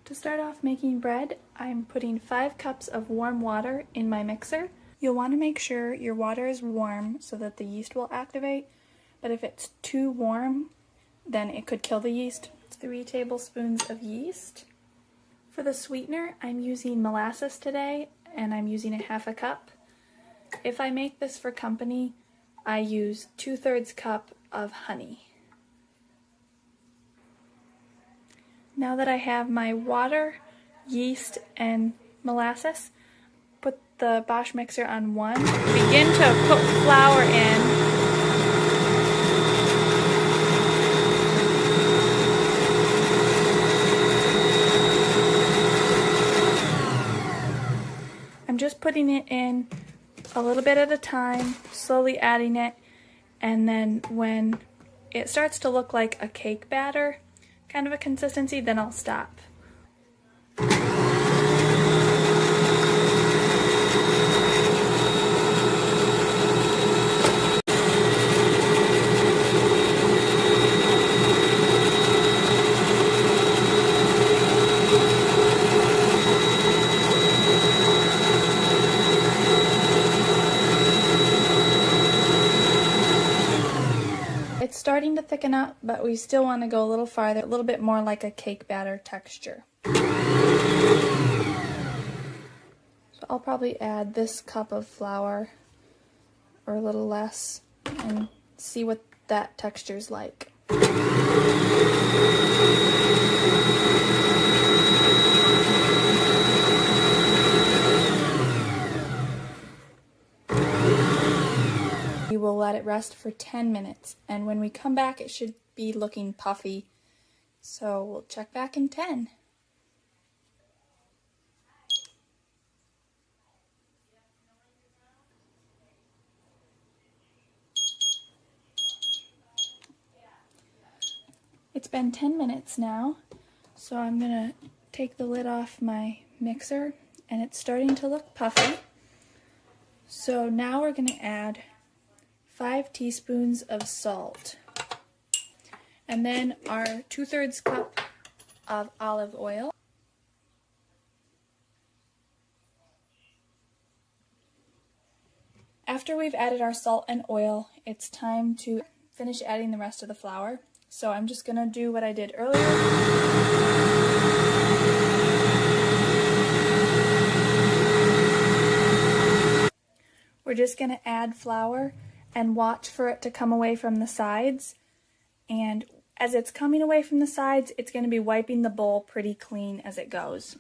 To start off making bread, I'm putting 5 cups of warm water in my mixer. You'll want to make sure your water is warm so that the yeast will activate, but if it's too warm, then it could kill the yeast. 3 tablespoons of yeast. For the sweetener, I'm using molasses today, and I'm using a 1/2 cup. If I make this for company, I use 2/3 cup of honey. Now that I have my water, yeast, and molasses, put the Bosch mixer on 1. Begin to put flour in. I'm just putting it in a little bit at a time, slowly adding it, and then when it starts to look like a cake batter, kind of a consistency, then I'll stop. It's starting to thicken up, but we still want to go a little farther, a little bit more like a cake batter texture. So I'll probably add this cup of flour, or a little less, and see what that texture's like. We will let it rest for 10 minutes, and when we come back it should be looking puffy, so we'll check back in 10. It's been 10 minutes now, so I'm going to take the lid off my mixer, and it's starting to look puffy. So now we're going to add 5 teaspoons of salt, and then our 2/3 cup of olive oil. After we've added our salt and oil, it's time to finish adding the rest of the flour. So I'm just going to do what I did earlier. We're just going to add flour and watch for it to come away from the sides. And as it's coming away from the sides, it's going to be wiping the bowl pretty clean as it goes.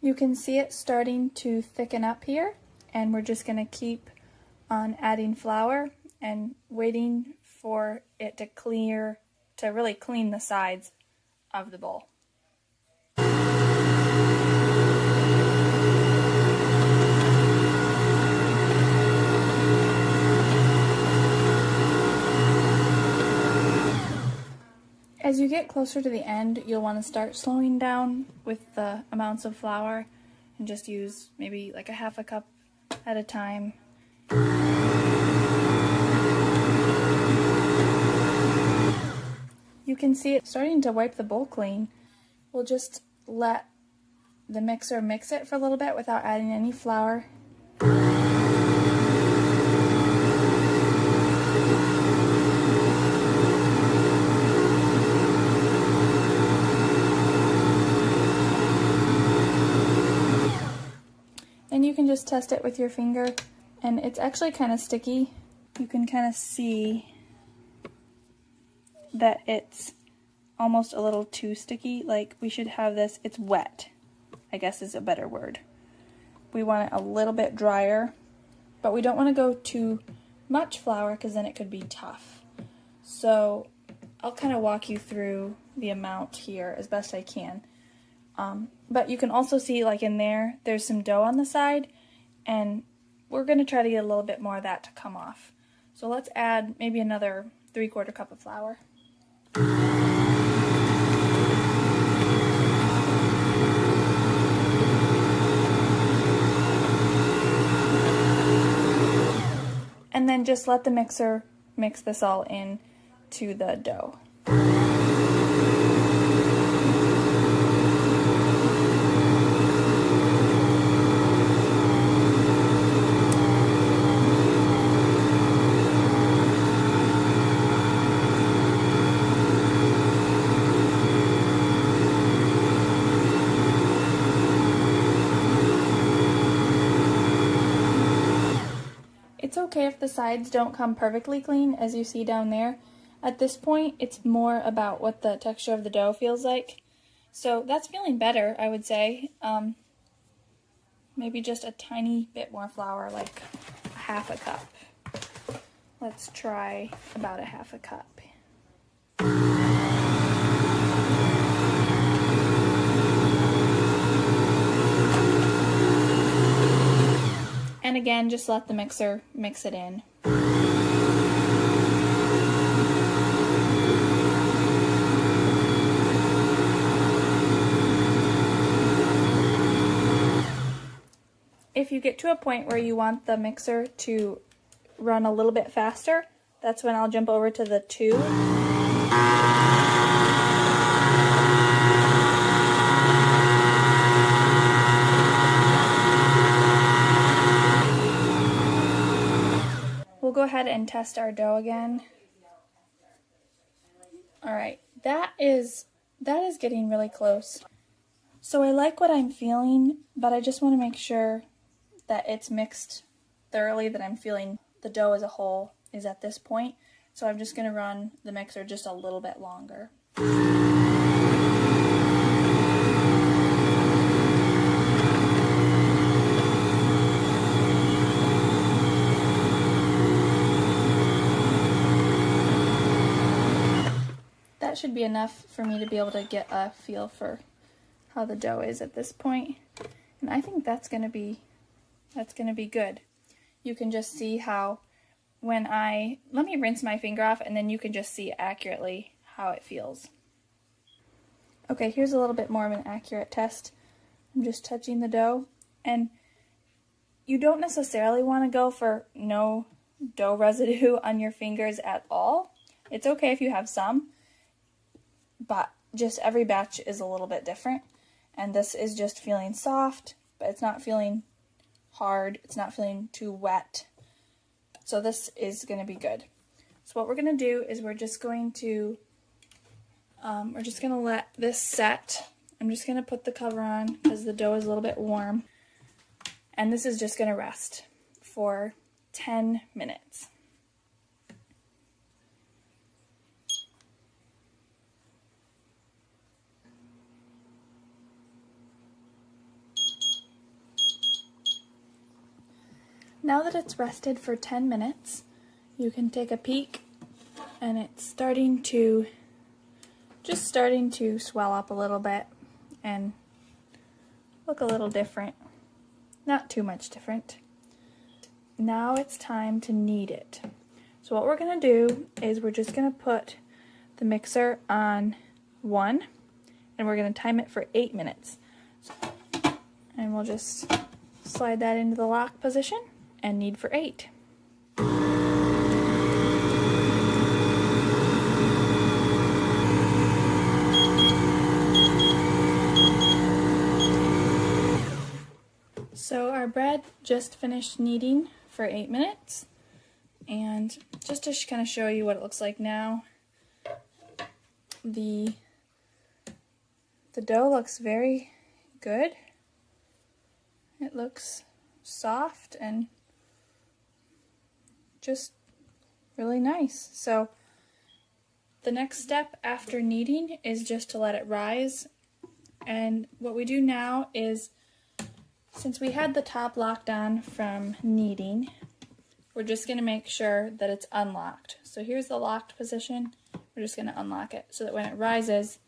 You can see it starting to thicken up here, and we're just going to keep on adding flour and waiting for it to really clean the sides of the bowl. As you get closer to the end, you'll want to start slowing down with the amounts of flour and just use maybe like a 1/2 cup at a time. You can see it starting to wipe the bowl clean. We'll just let the mixer mix it for a little bit without adding any flour. And you can just test it with your finger, and it's actually kind of sticky. You can kind of see that it's almost a little too sticky. Like, we should have this, it's wet, I guess is a better word. We want it a little bit drier, but we don't want to go too much flour because then it could be tough. So I'll kind of walk you through the amount here as best I can. But you can also see, like in there, there's some dough on the side, and we're going to try to get a little bit more of that to come off. So let's add maybe another 3/4 cup of flour. And then just let the mixer mix this all in to the dough. It's okay if the sides don't come perfectly clean, as you see down there. At this point, it's more about what the texture of the dough feels like. So that's feeling better, I would say. Maybe just a tiny bit more flour, like 1/2 cup. Let's try about 1/2 cup. And again, just let the mixer mix it in. If you get to a point where you want the mixer to run a little bit faster, that's when I'll jump over to the 2. We'll go ahead and test our dough again. Alright, that is getting really close. So I like what I'm feeling, but I just want to make sure that it's mixed thoroughly, that I'm feeling the dough as a whole is at this point. So I'm just going to run the mixer just a little bit longer. That should be enough for me to be able to get a feel for how the dough is at this point. And I think that's gonna be good. You can just see how when let me rinse my finger off, and then you can just see accurately how it feels. Okay, here's a little bit more of an accurate test. I'm just touching the dough, and you don't necessarily want to go for no dough residue on your fingers at all. It's okay if you have some, but just every batch is a little bit different. And this is just feeling soft, but it's not feeling hard. It's not feeling too wet. So this is going to be good. So what we're going to do is we're just going to let this set. I'm just going to put the cover on because the dough is a little bit warm. And this is just going to rest for 10 minutes. Now that it's rested for 10 minutes, you can take a peek, and it's starting to swell up a little bit and look a little different. Not too much different. Now it's time to knead it. So what we're going to do is we're just going to put the mixer on 1, and we're going to time it for 8 minutes. And we'll just slide that into the lock position and knead for 8. So our bread just finished kneading for 8 minutes, and just to kind of show you what it looks like now, the dough looks very good. It looks soft and just really nice. So the next step after kneading is just to let it rise. And what we do now is, since we had the top locked on from kneading, we're just going to make sure that it's unlocked. So here's the locked position. We're just going to unlock it so that when it rises,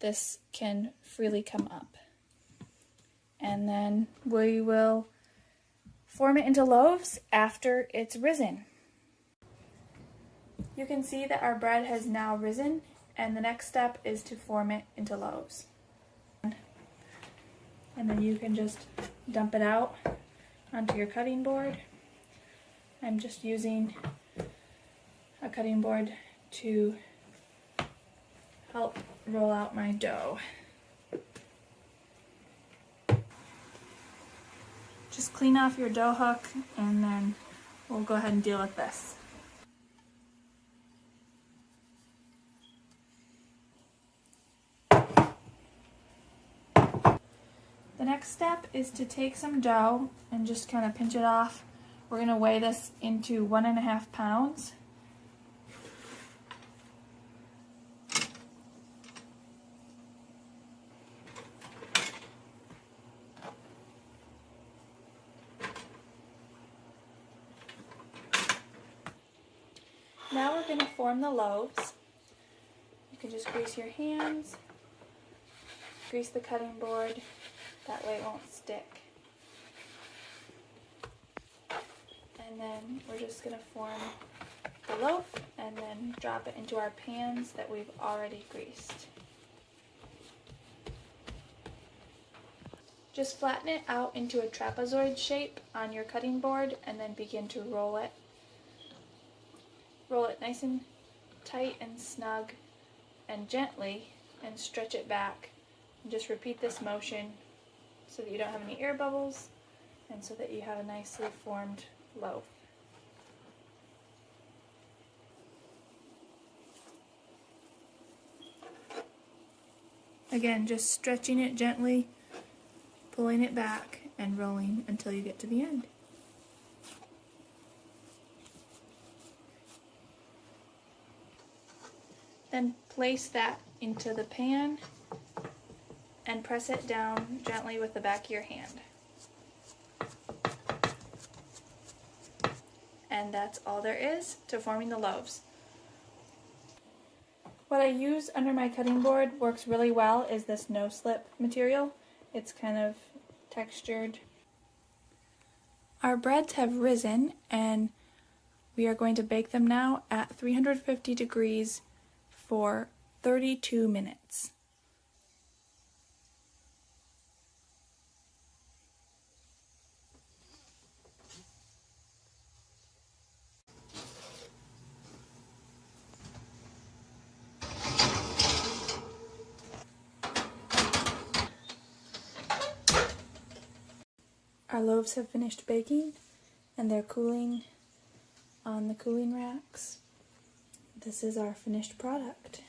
this can freely come up. and then we will form it into loaves after it's risen. You can see that our bread has now risen, and the next step is to form it into loaves. And then you can just dump it out onto your cutting board. I'm just using a cutting board to help roll out my dough. Just clean off your dough hook, and then we'll go ahead and deal with this. The next step is to take some dough and just kind of pinch it off. We're going to weigh this into 1.5 pounds. Now we're going to form the loaves. You can just grease your hands, grease the cutting board, that way it won't stick. And then we're just going to form the loaf and then drop it into our pans that we've already greased. Just flatten it out into a trapezoid shape on your cutting board and then begin to roll it. Roll it nice and tight and snug and gently, and stretch it back. And just repeat this motion so that you don't have any air bubbles and so that you have a nicely formed loaf. Again, just stretching it gently, pulling it back, and rolling until you get to the end. Then place that into the pan and press it down gently with the back of your hand. And that's all there is to forming the loaves. What I use under my cutting board works really well is this no-slip material. It's kind of textured. Our breads have risen, and we are going to bake them now at 350 degrees for 32 minutes. Our loaves have finished baking, and they're cooling on the cooling racks. This is our finished product.